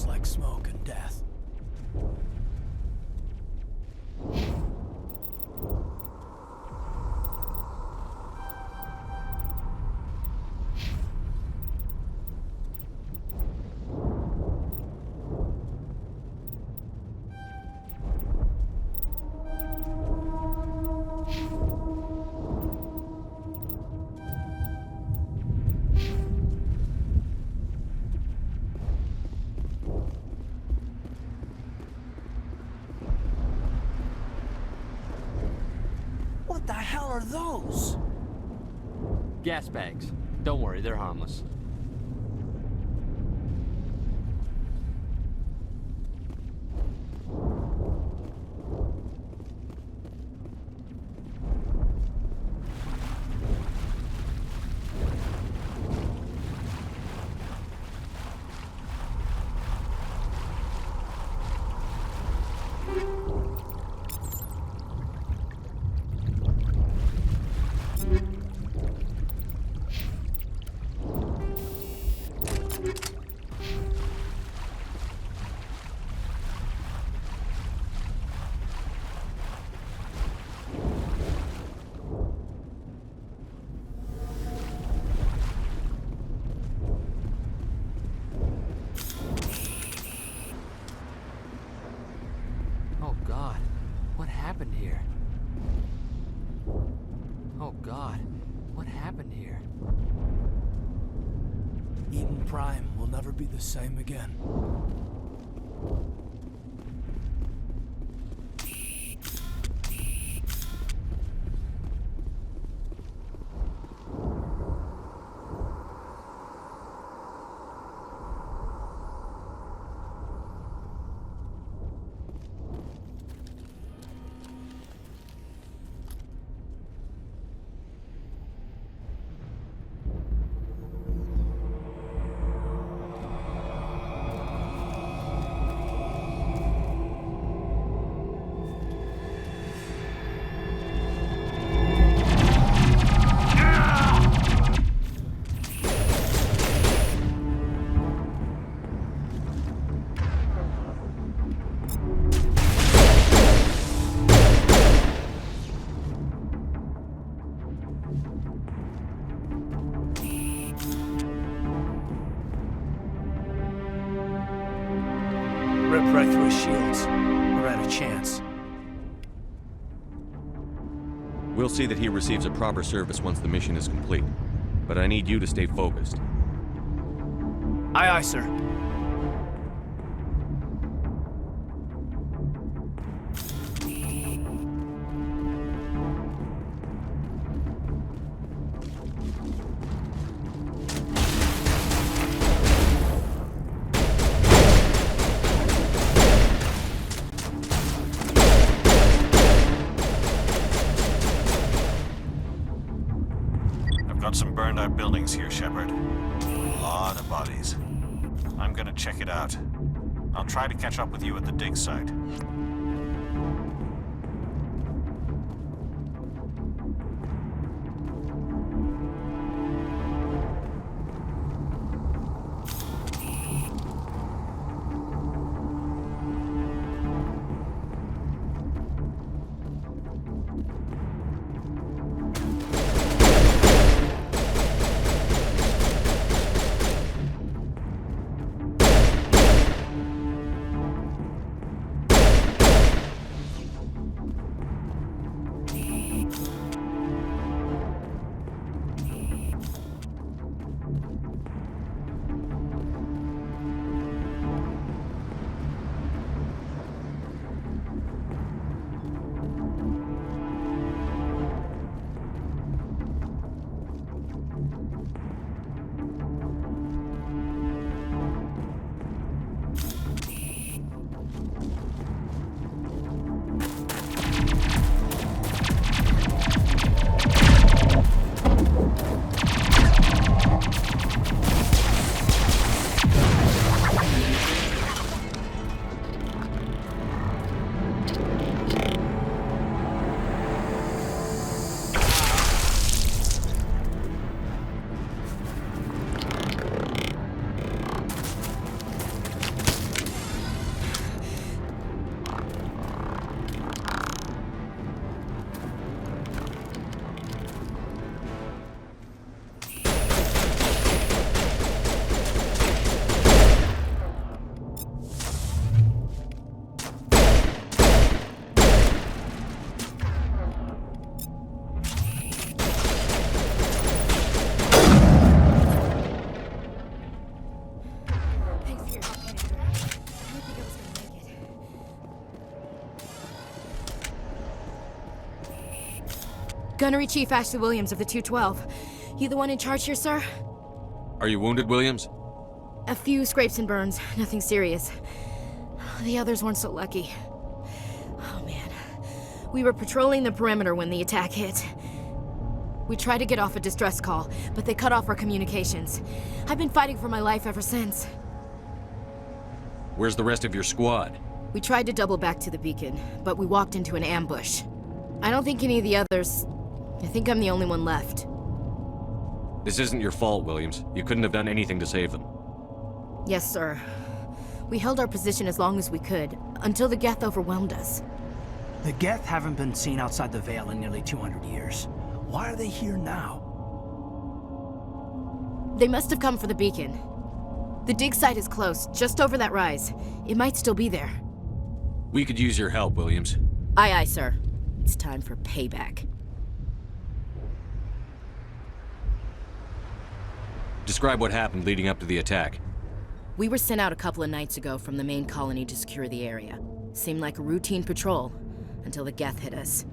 smells like smoke and death. What the hell are those? Gas bags. Don't worry, they're harmless. Oh God, what happened here? Oh God, what happened here? Eden Prime will never be the same again. Rip right through his shields. We're out of chance. We'll see that he receives a proper service once the mission is complete. But I need you to stay focused. Aye, aye, sir. Got some burned out buildings here, Shepard. A lot of bodies. I'm gonna check it out. I'll try to catch up with you at the dig site. Gunnery Chief Ashley Williams of the 212. You the one in charge here, sir? Are you wounded, Williams? A few scrapes and burns, nothing serious. The others weren't so lucky. Oh man. We were patrolling the perimeter when the attack hit. We tried to get off a distress call, but they cut off our communications. I've been fighting for my life ever since. Where's the rest of your squad? We tried to double back to the beacon, but we walked into an ambush. I don't think any of the others... I think I'm the only one left. This isn't your fault, Williams. You couldn't have done anything to save them. Yes, sir. We held our position as long as we could, until the Geth overwhelmed us. The Geth haven't been seen outside the Veil in nearly 200 years. Why are they here now? They must have come for the beacon. The dig site is close, just over that rise. It might still be there. We could use your help, Williams. Aye, aye, sir. It's time for payback. Describe what happened leading up to the attack. We were sent out a couple of nights ago from the main colony to secure the area. Seemed like a routine patrol, until the Geth hit us.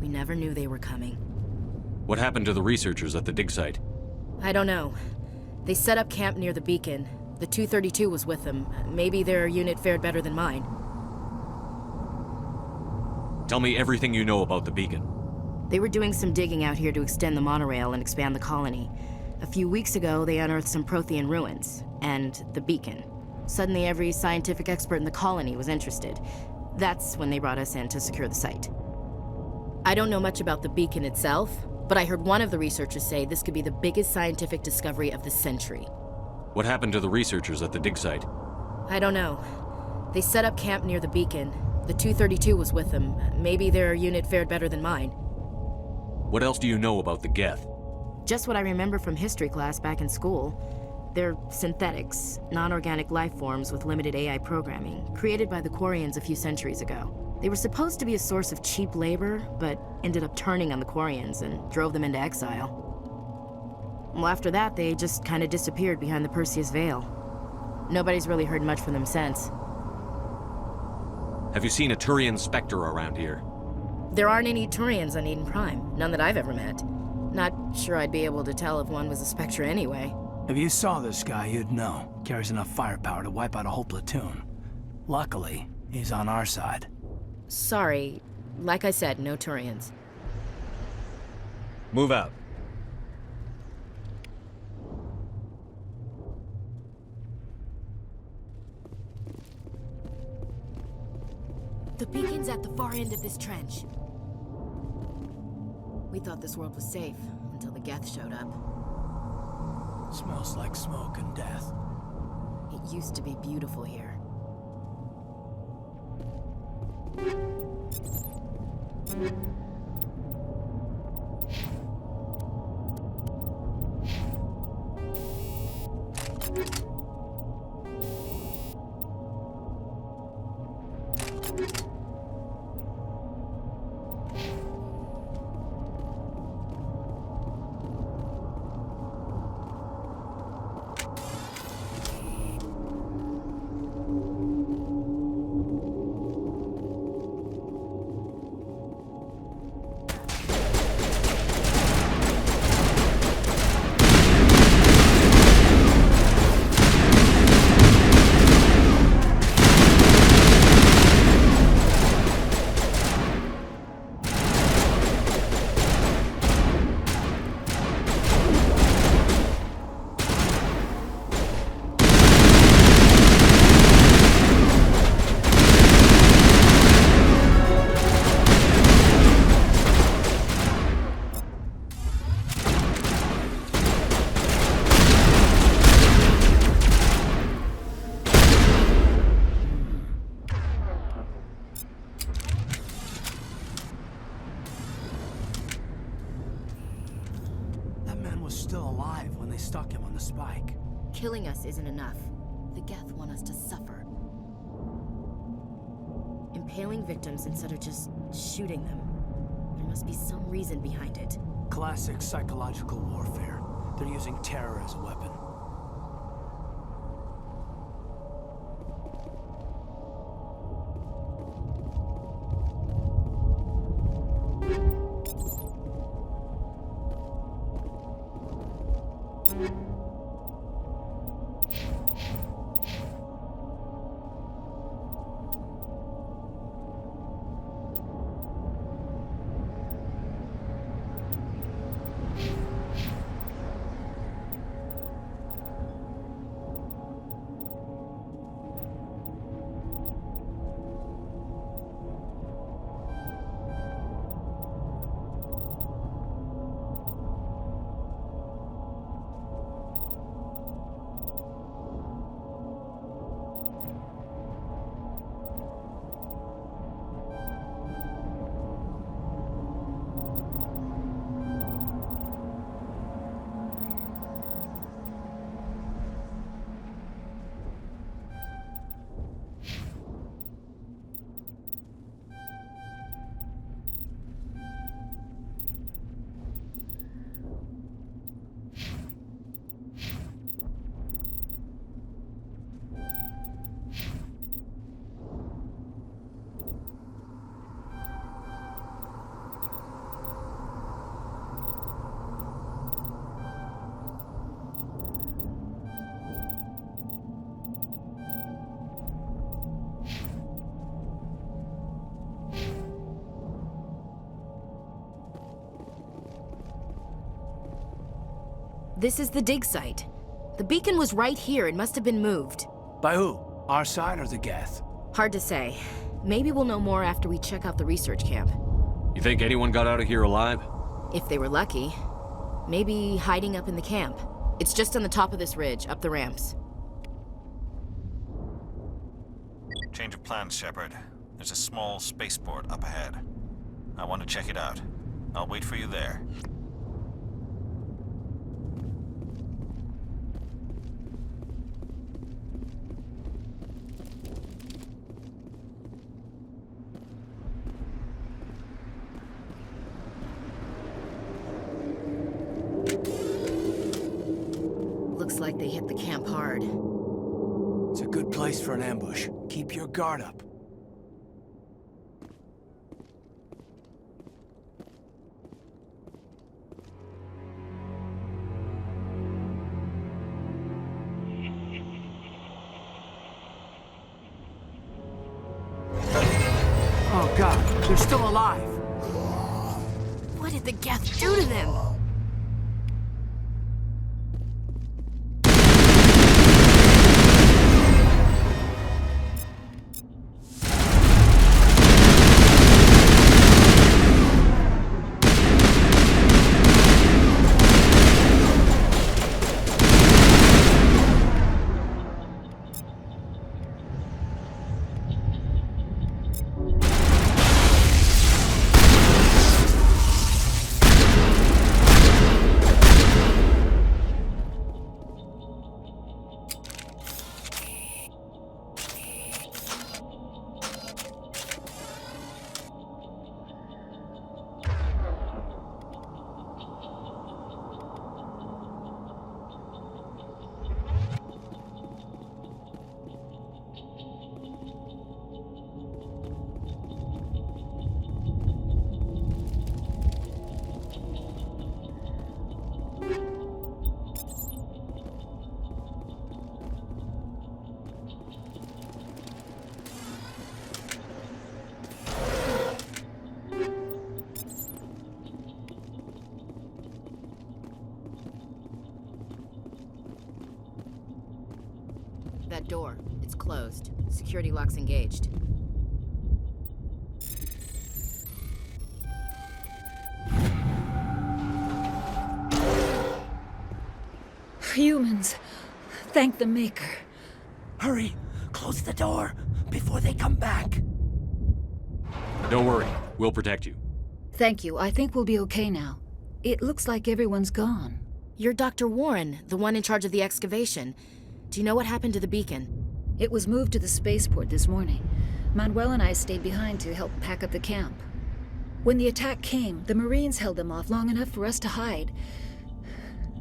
We never knew they were coming. What happened to the researchers at the dig site? I don't know. They set up camp near the beacon. The 232 was with them. Maybe their unit fared better than mine. Tell me everything you know about the beacon. They were doing some digging out here to extend the monorail and expand the colony. A few weeks ago, they unearthed some Prothean ruins, and the beacon. Suddenly, every scientific expert in the colony was interested. That's when they brought us in to secure the site. I don't know much about the beacon itself, but I heard one of the researchers say this could be the biggest scientific discovery of the century. What happened to the researchers at the dig site? I don't know. They set up camp near the beacon. The 232 was with them. Maybe their unit fared better than mine. What else do you know about the Geth? Just what I remember from history class back in school. They're synthetics, non-organic life forms with limited AI programming, created by the Quarians a few centuries ago. They were supposed to be a source of cheap labor, but ended up turning on the Quarians and drove them into exile. Well, after that, they just kind of disappeared behind the Perseus Veil. Nobody's really heard much from them since. Have you seen a Turian Spectre around here? There aren't any Turians on Eden Prime, none that I've ever met. Not sure I'd be able to tell if one was a Spectre anyway. If you saw this guy, you'd know. Carries enough firepower to wipe out a whole platoon. Luckily, he's on our side. Sorry. Like I said, no Turians. Move out. The beacon's at the far end of this trench. We thought this world was safe until the Geth showed up. Smells like smoke and death. It used to be beautiful here. Stuck him on the spike. Killing us isn't enough. The Geth want us to suffer. Impaling victims instead of just shooting them. There must be some reason behind it. Classic psychological warfare. They're using terror as a weapon. This is the dig site. The beacon was right here. It must have been moved. By who? Our side or the Geth? Hard to say. Maybe we'll know more after we check out the research camp. You think anyone got out of here alive? If they were lucky. Maybe hiding up in the camp. It's just on the top of this ridge, up the ramps. Change of plans, Shepard. There's a small spaceport up ahead. I want to check it out. I'll wait for you there. Looks like they hit the camp hard. It's a good place for an ambush. Keep your guard up. Oh God, they're still alive. What did the Geth do to them? That door. It's closed. Security lock's engaged. Humans. Thank the Maker. Hurry, close the door before they come back. Don't worry, we'll protect you. Thank you. I think we'll be okay now. It looks like everyone's gone. You're Dr. Warren, the one in charge of the excavation. Do you know what happened to the beacon? It was moved to the spaceport this morning. Manuel and I stayed behind to help pack up the camp. When the attack came, the Marines held them off long enough for us to hide.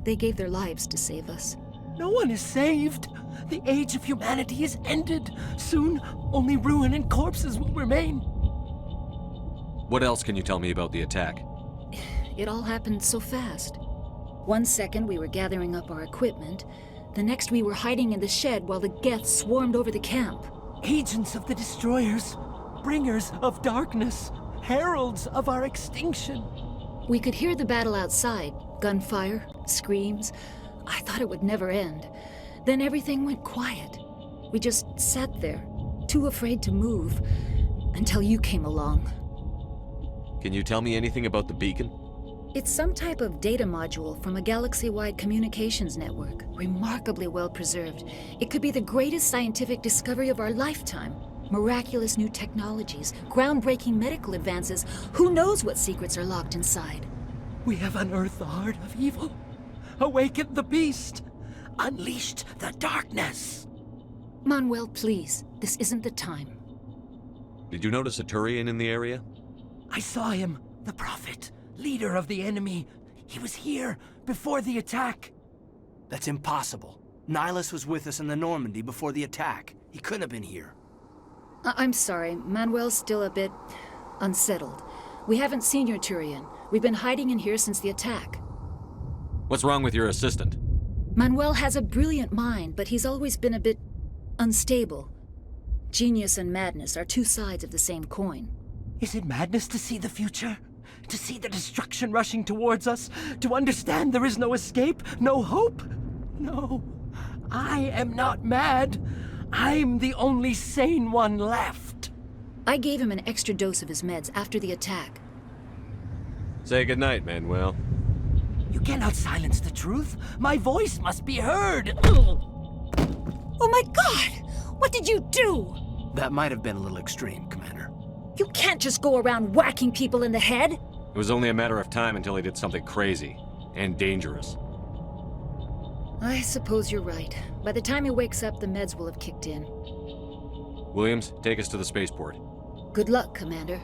They gave their lives to save us. No one is saved. The age of humanity is ended. Soon, only ruin and corpses will remain. What else can you tell me about the attack? It all happened so fast. 1 second we were gathering up our equipment. The next we were hiding in the shed while the Geth swarmed over the camp. Agents of the Destroyers, bringers of darkness, heralds of our extinction. We could hear the battle outside. Gunfire, screams. I thought it would never end. Then everything went quiet. We just sat there, too afraid to move, until you came along. Can you tell me anything about the beacon? It's some type of data module from a galaxy-wide communications network, remarkably well preserved. It could be the greatest scientific discovery of our lifetime. Miraculous new technologies, groundbreaking medical advances. Who knows what secrets are locked inside? We have unearthed the heart of evil, awakened the beast, unleashed the darkness. Manuel, please. This isn't the time. Did you notice a Turian in the area? I saw him, the Prophet, leader of the enemy. He was here before the attack. That's impossible. Nihilus was with us in the Normandy before the attack. He couldn't have been here. I'm sorry. Manuel's still a bit unsettled. We haven't seen your Turian. We've been hiding in here since the attack. What's wrong with your assistant? Manuel has a brilliant mind, but he's always been a bit unstable. Genius and madness are two sides of the same coin. Is it madness to see the future? To see the destruction rushing towards us? To understand there is no escape? No hope? No. I am not mad. I'm the only sane one left. I gave him an extra dose of his meds after the attack. Say goodnight, Manuel. You cannot silence the truth. My voice must be heard. Oh my God! What did you do? That might have been a little extreme, Commander. You can't just go around whacking people in the head. It was only a matter of time until he did something crazy and dangerous. I suppose you're right. By the time he wakes up, the meds will have kicked in. Williams, take us to the spaceport. Good luck, Commander.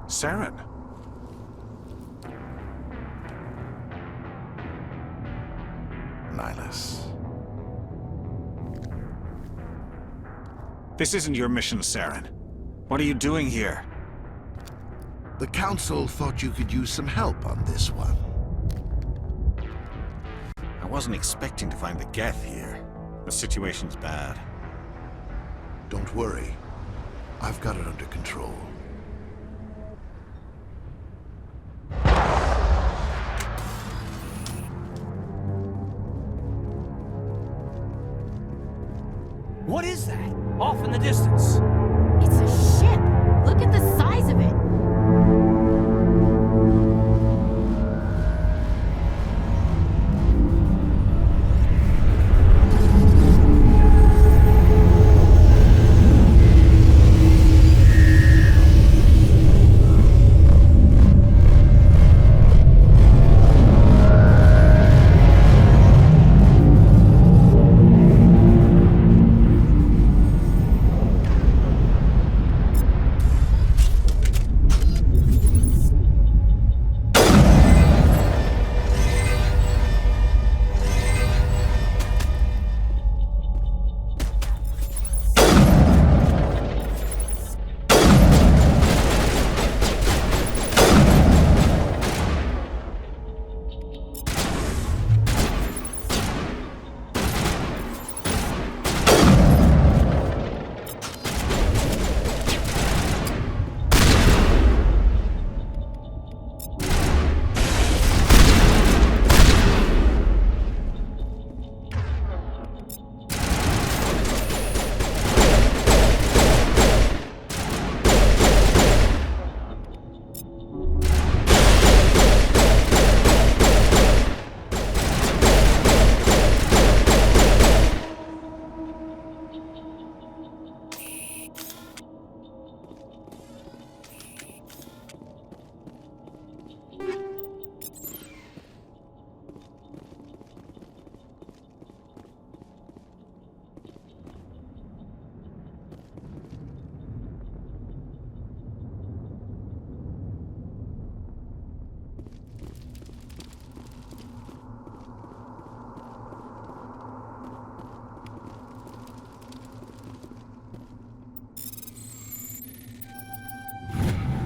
Saren. Nihilus. This isn't your mission, Saren. What are you doing here? The Council thought you could use some help on this one. I wasn't expecting to find the Geth here. The situation's bad. Don't worry. I've got it under control. What is that? Off in the distance. It's a ship. Look at the size of it.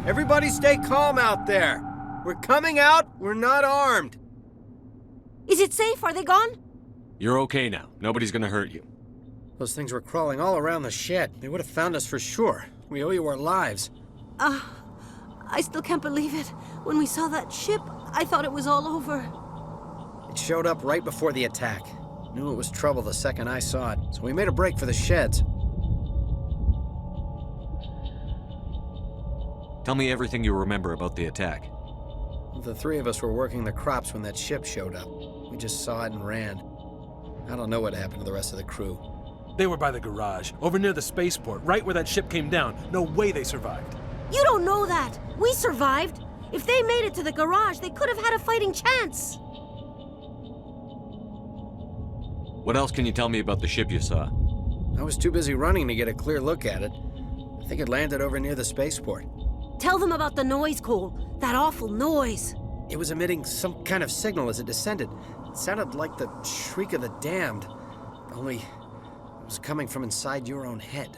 Everybody stay calm out there. We're coming out, we're not armed. Is it safe? Are they gone? You're okay now. Nobody's gonna hurt you. Those things were crawling all around the shed. They would have found us for sure. We owe you our lives. I still can't believe it. When we saw that ship, I thought it was all over. It showed up right before the attack. Knew it was trouble the second I saw it, so we made a break for the sheds. Tell me everything you remember about the attack. The three of us were working the crops when that ship showed up. We just saw it and ran. I don't know what happened to the rest of the crew. They were by the garage, over near the spaceport, right where that ship came down. No way they survived. You don't know that. We survived. If they made it to the garage, they could have had a fighting chance. What else can you tell me about the ship you saw? I was too busy running to get a clear look at it. I think it landed over near the spaceport. Tell them about the noise, Cole. That awful noise. It was emitting some kind of signal as it descended. It sounded like the shriek of the damned, only it was coming from inside your own head.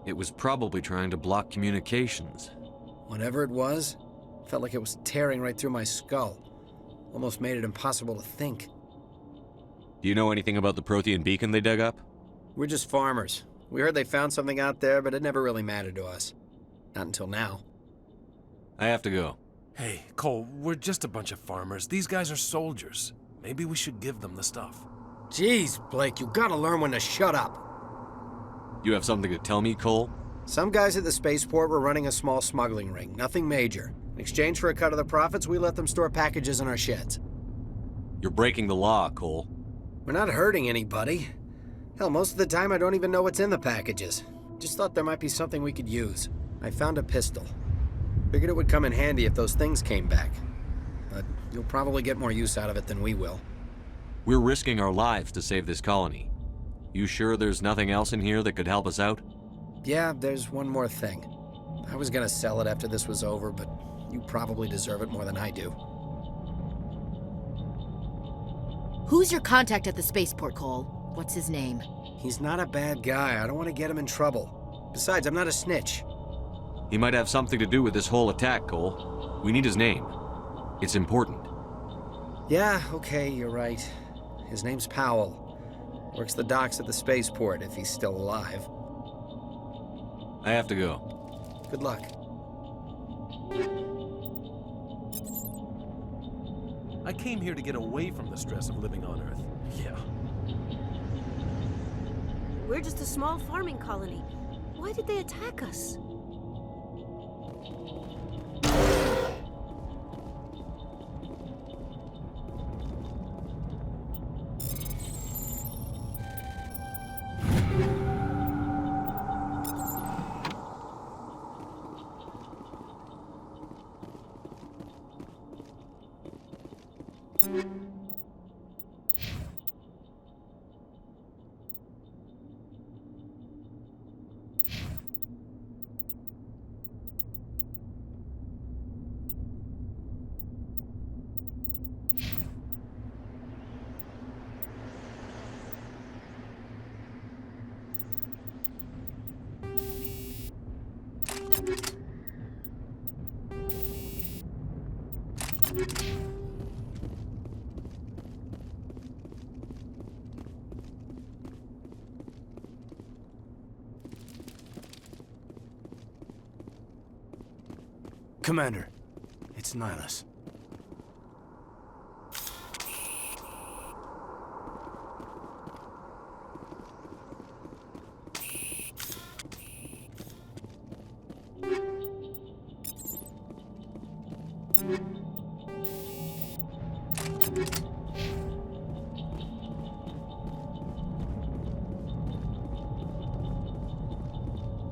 It was probably trying to block communications. Whatever it was, felt like it was tearing right through my skull. Almost made it impossible to think. Do you know anything about the Prothean beacon they dug up? We're just farmers. We heard they found something out there, but it never really mattered to us. Not until now. I have to go. Hey, Cole, we're just a bunch of farmers. These guys are soldiers. Maybe we should give them the stuff. Jeez, Blake, you gotta learn when to shut up. You have something to tell me, Cole? Some guys at the spaceport were running a small smuggling ring, nothing major. In exchange for a cut of the profits, we let them store packages in our sheds. You're breaking the law, Cole. We're not hurting anybody. Hell, most of the time I don't even know what's in the packages. Just thought there might be something we could use. I found a pistol. Figured it would come in handy if those things came back. But you'll probably get more use out of it than we will. We're risking our lives to save this colony. You sure there's nothing else in here that could help us out? Yeah, there's one more thing. I was gonna sell it after this was over, but you probably deserve it more than I do. Who's your contact at the spaceport, Cole? What's his name? He's not a bad guy. I don't want to get him in trouble. Besides, I'm not a snitch. He might have something to do with this whole attack, Cole. We need his name. It's important. Yeah, okay, you're right. His name's Powell. Works the docks at the spaceport, if he's still alive. I have to go. Good luck. I came here to get away from the stress of living on Earth. Yeah. We're just a small farming colony. Why did they attack us? Commander, it's Nihilus.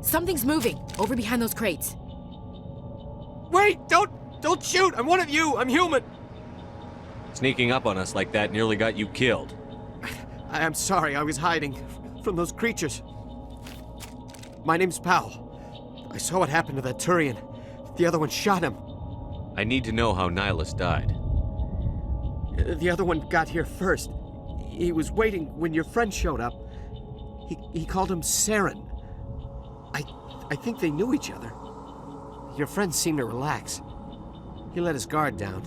Something's moving, over behind those crates. Wait! Don't shoot! I'm one of you! I'm human! Sneaking up on us like that nearly got you killed. I'm sorry, I was hiding from those creatures. My name's Powell. I saw what happened to that Turian. The other one shot him. I need to know how Nihilus died. The other one got here first. He was waiting when your friend showed up. He called him Saren. I think they knew each other. Your friend seemed to relax. He let his guard down.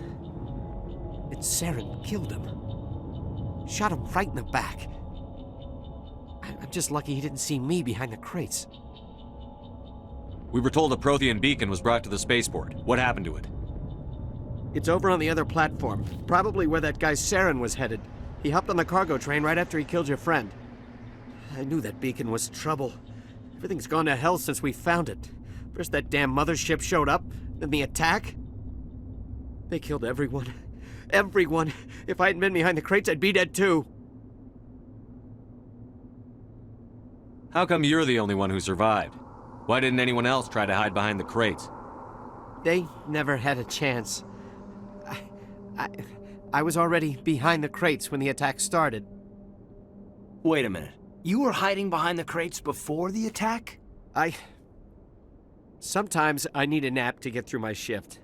And Saren killed him. Shot him right in the back. I'm just lucky he didn't see me behind the crates. We were told a Prothean beacon was brought to the spaceport. What happened to it? It's over on the other platform. Probably where that guy Saren was headed. He hopped on the cargo train right after he killed your friend. I knew that beacon was trouble. Everything's gone to hell since we found it. First that damn mothership showed up, then the attack. They killed everyone. Everyone. If I hadn't been behind the crates, I'd be dead too. How come you're the only one who survived? Why didn't anyone else try to hide behind the crates? They never had a chance. I was already behind the crates when the attack started. Wait a minute. You were hiding behind the crates before the attack? Sometimes I need a nap to get through my shift.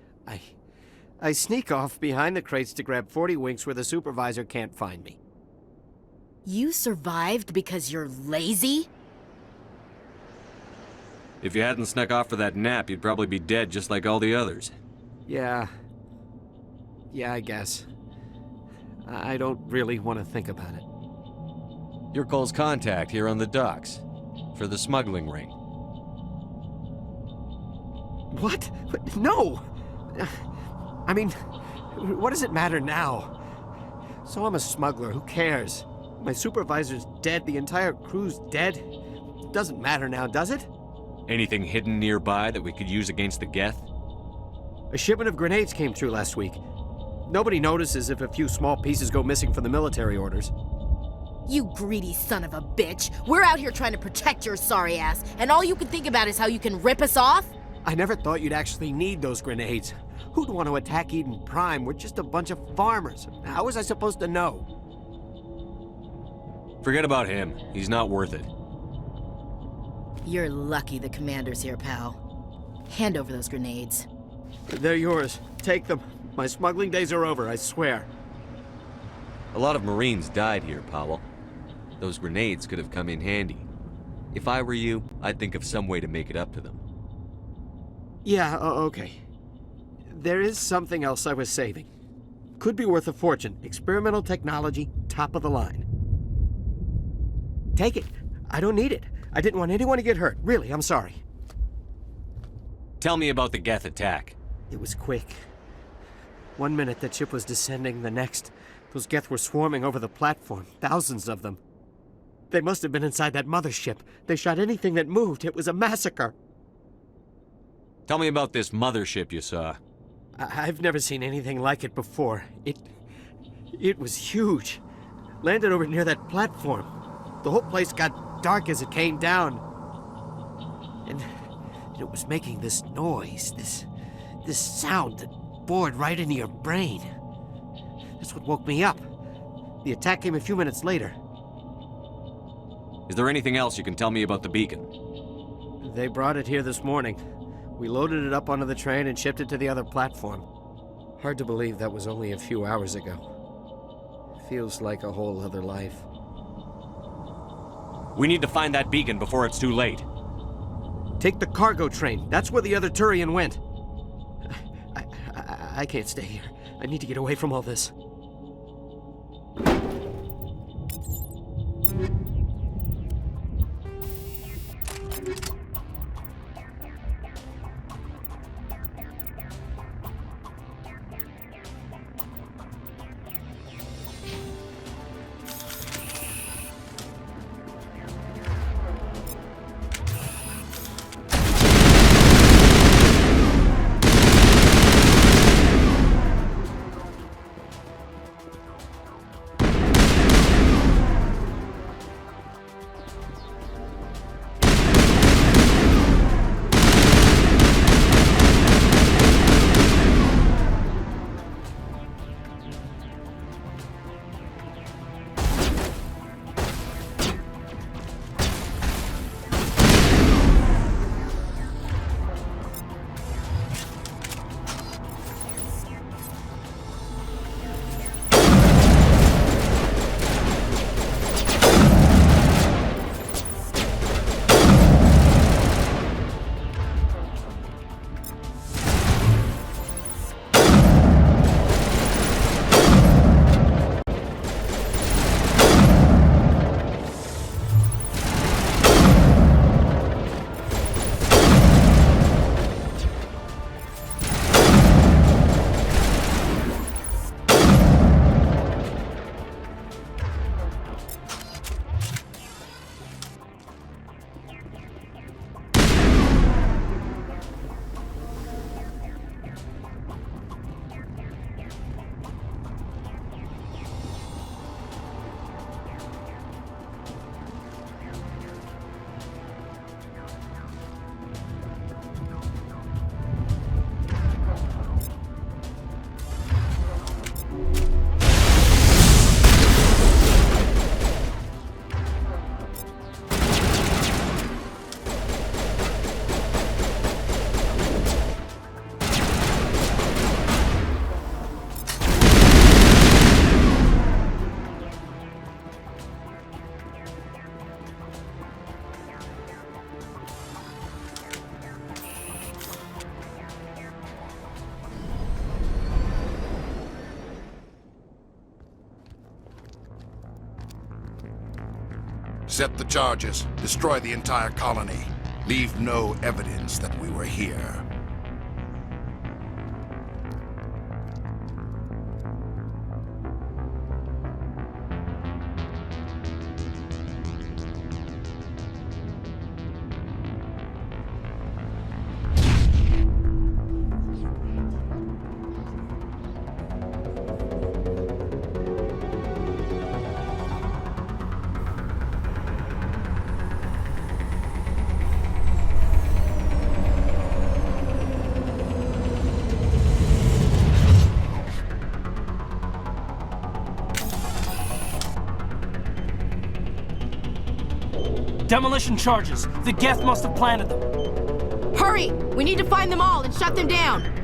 I sneak off behind the crates to grab 40 winks where the supervisor can't find me. You survived because you're lazy? If you hadn't snuck off for that nap, you'd probably be dead just like all the others. Yeah. Yeah, I guess. I don't really want to think about it. You're Cole's contact here on the docks. For the smuggling ring. What? No! I mean, what does it matter now? So I'm a smuggler, who cares? My supervisor's dead, the entire crew's dead. It doesn't matter now, does it? Anything hidden nearby that we could use against the Geth? A shipment of grenades came through last week. Nobody notices if a few small pieces go missing from the military orders. You greedy son of a bitch. We're out here trying to protect your sorry ass, and all you can think about is how you can rip us off? I never thought you'd actually need those grenades. Who'd want to attack Eden Prime? We're just a bunch of farmers. How was I supposed to know? Forget about him. He's not worth it. You're lucky the commander's here, pal. Hand over those grenades. They're yours. Take them. My smuggling days are over, I swear. A lot of Marines died here, Powell. Those grenades could have come in handy. If I were you, I'd think of some way to make it up to them. Yeah, okay. There is something else I was saving. Could be worth a fortune. Experimental technology, top of the line. Take it. I don't need it. I didn't want anyone to get hurt. Really, I'm sorry. Tell me about the Geth attack. It was quick. 1 minute that ship was descending, the next, those Geth were swarming over the platform. Thousands of them. They must have been inside that mothership. They shot anything that moved. It was a massacre. Tell me about this mothership you saw. I've never seen anything like it before. It was huge. Landed over near that platform. The whole place got dark as it came down. And it was making this noise, this sound that bored right into your brain. That's what woke me up. The attack came a few minutes later. Is there anything else you can tell me about the beacon? They brought it here this morning. We loaded it up onto the train and shipped it to the other platform. Hard to believe that was only a few hours ago. Feels like a whole other life. We need to find that beacon before it's too late. Take the cargo train. That's where the other Turian went. I can't stay here. I need to get away from all this. Set the charges. Destroy the entire colony. Leave no evidence that we were here. Demolition charges. The Geth must have planted them. Hurry! We need to find them all and shut them down!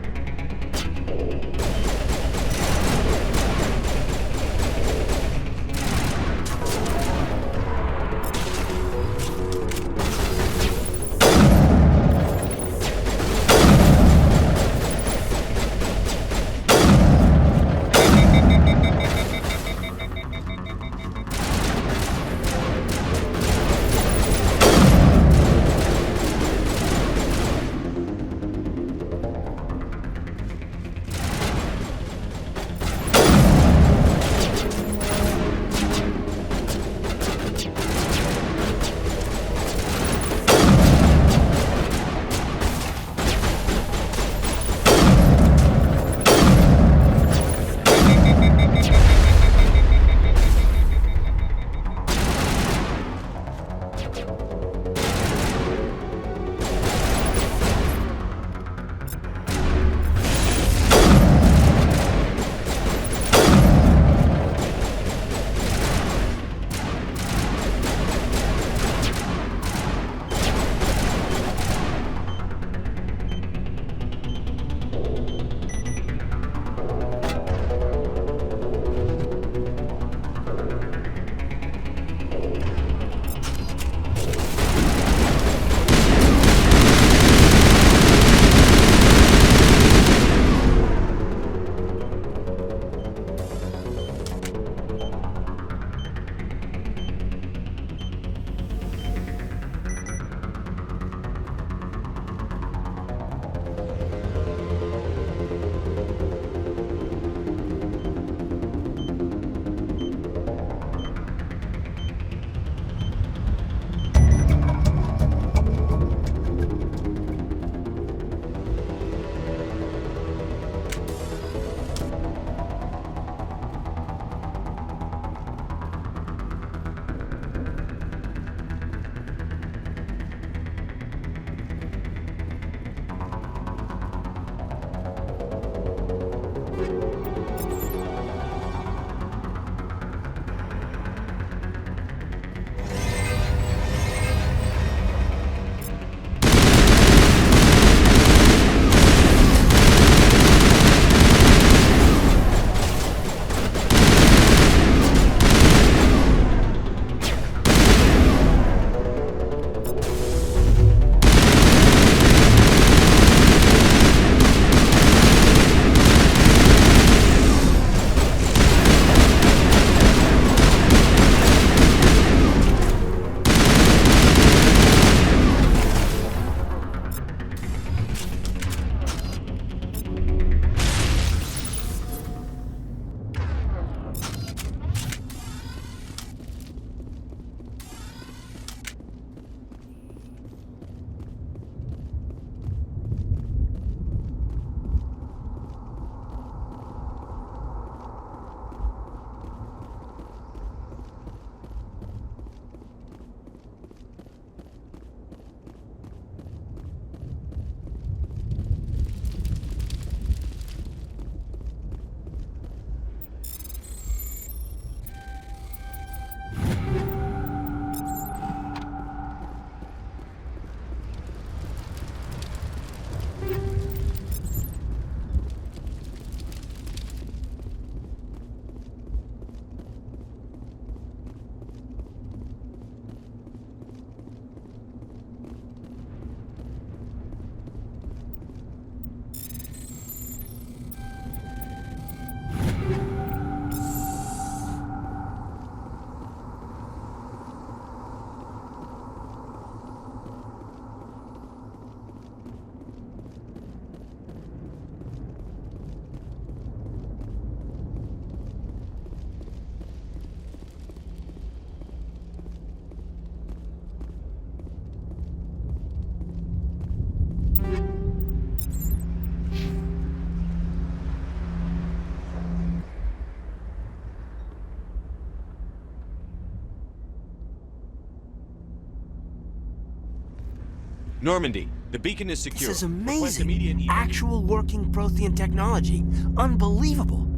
Normandy, the beacon is secure. This is Request immediate amazing. Actual working Prothean technology. Unbelievable.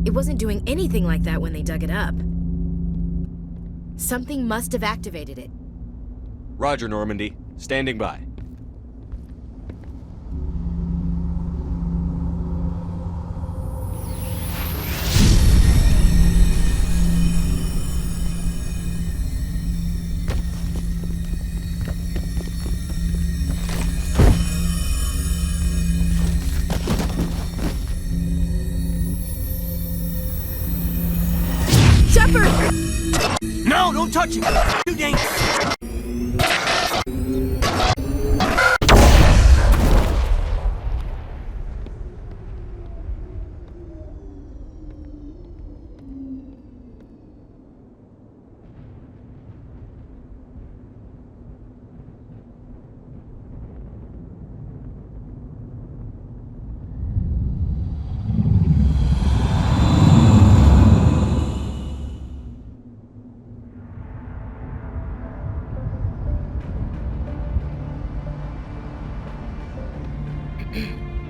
It wasn't doing anything like that when they dug it up. Something must have activated it. Roger, Normandy. Standing by. No, don't touch it! Too dangerous!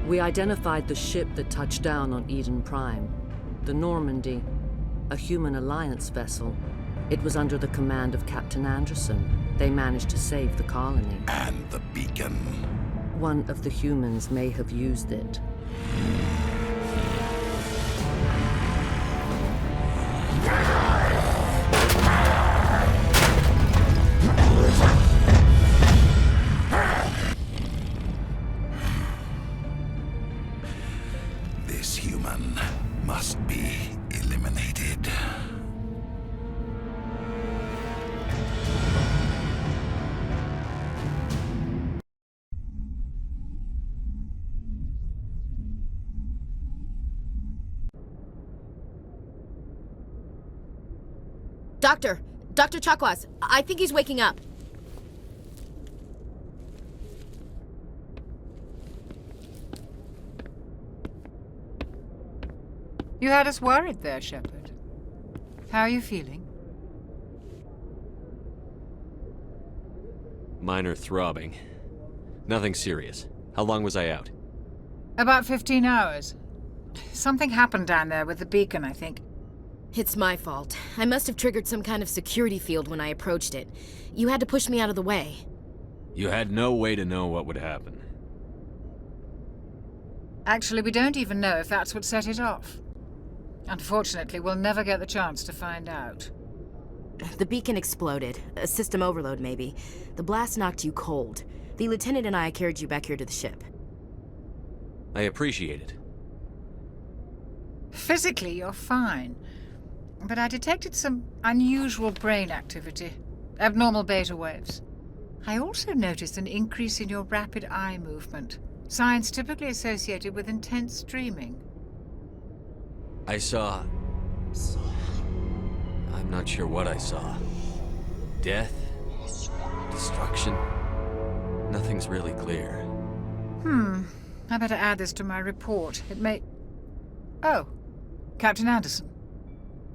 We identified the ship that touched down on Eden Prime. The Normandy, a human alliance vessel. It was under the command of Captain Anderson. They managed to save the colony. And the beacon. One of the humans may have used it. This human must be eliminated. Dr. Chakwas, I think he's waking up. You had us worried there, Shepard. How are you feeling? Minor throbbing. Nothing serious. How long was I out? About 15 hours. Something happened down there with the beacon, I think. It's my fault. I must have triggered some kind of security field when I approached it. You had to push me out of the way. You had no way to know what would happen. Actually, we don't even know if that's what set it off. Unfortunately, we'll never get the chance to find out. The beacon exploded. A system overload, maybe. The blast knocked you cold. The lieutenant and I carried you back here to the ship. I appreciate it. Physically, you're fine. But I detected some unusual brain activity. Abnormal beta waves. I also noticed an increase in your rapid eye movement. Signs typically associated with intense dreaming. I saw... I'm not sure what I saw. Death? Destruction? Nothing's really clear. I better add this to my report. It may... Oh, Captain Anderson.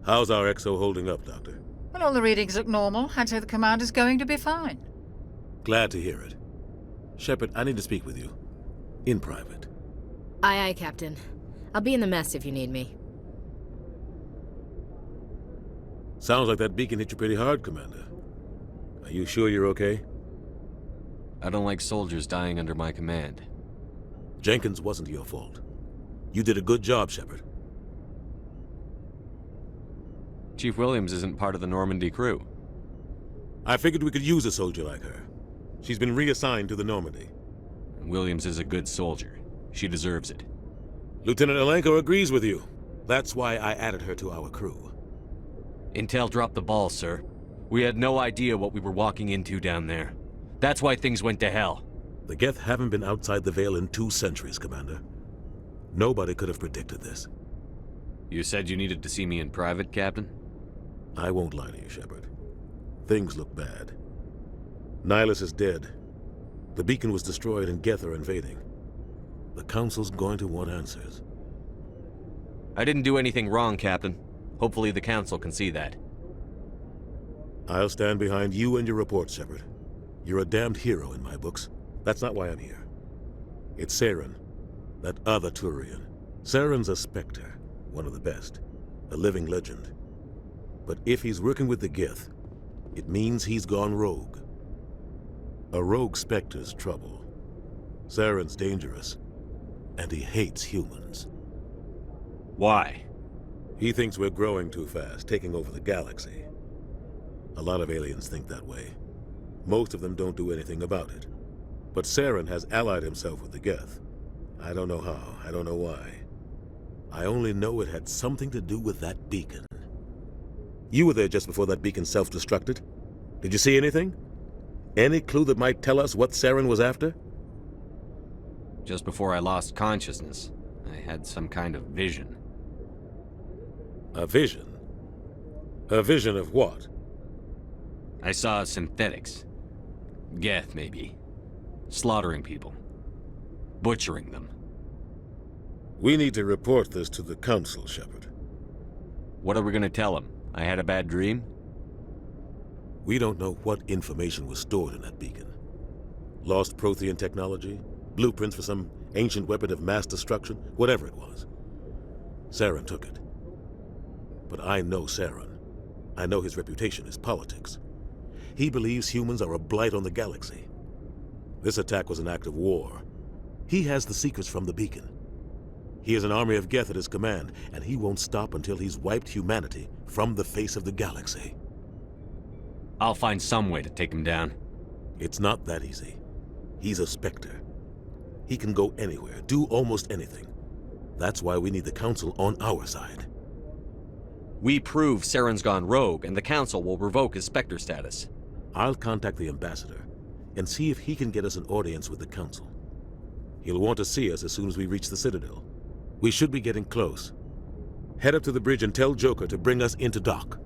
How's our XO holding up, Doctor? Well, all the readings look normal. I'd say the commander's going to be fine. Glad to hear it. Shepard, I need to speak with you. In private. Aye, aye, Captain. I'll be in the mess if you need me. Sounds like that beacon hit you pretty hard, Commander. Are you sure you're okay? I don't like soldiers dying under my command. Jenkins wasn't your fault. You did a good job, Shepard. Chief Williams isn't part of the Normandy crew. I figured we could use a soldier like her. She's been reassigned to the Normandy. Williams is a good soldier. She deserves it. Lieutenant Alenko agrees with you. That's why I added her to our crew. Intel dropped the ball, sir. We had no idea what we were walking into down there. That's why things went to hell. The Geth haven't been outside the Veil in 2 centuries, Commander. Nobody could have predicted this. You said you needed to see me in private, Captain? I won't lie to you, Shepard. Things look bad. Nihilus is dead. The beacon was destroyed and Geth are invading. The Council's going to want answers. I didn't do anything wrong, Captain. Hopefully the Council can see that. I'll stand behind you and your report, Shepard. You're a damned hero in my books. That's not why I'm here. It's Saren, that other Turian. Saren's a Spectre, one of the best, a living legend. But if he's working with the Geth, it means he's gone rogue. A rogue Spectre's trouble. Saren's dangerous, and he hates humans. Why? He thinks we're growing too fast, taking over the galaxy. A lot of aliens think that way. Most of them don't do anything about it. But Saren has allied himself with the Geth. I don't know how, I don't know why. I only know it had something to do with that beacon. You were there just before that beacon self-destructed. Did you see anything? Any clue that might tell us what Saren was after? Just before I lost consciousness, I had some kind of vision. A vision? A vision of what? I saw synthetics. Geth, maybe. Slaughtering people. Butchering them. We need to report this to the Council, Shepard. What are we gonna tell them? I had a bad dream? We don't know what information was stored in that beacon. Lost Prothean technology? Blueprints for some ancient weapon of mass destruction? Whatever it was. Saren took it. But I know Saren. I know his reputation is politics. He believes humans are a blight on the galaxy. This attack was an act of war. He has the secrets from the beacon. He has an army of Geth at his command, and he won't stop until he's wiped humanity from the face of the galaxy. I'll find some way to take him down. It's not that easy. He's a Spectre. He can go anywhere, do almost anything. That's why we need the Council on our side. We prove Saren's gone rogue, and the Council will revoke his Spectre status. I'll contact the Ambassador and see if he can get us an audience with the Council. He'll want to see us as soon as we reach the Citadel. We should be getting close. Head up to the bridge and tell Joker to bring us into dock.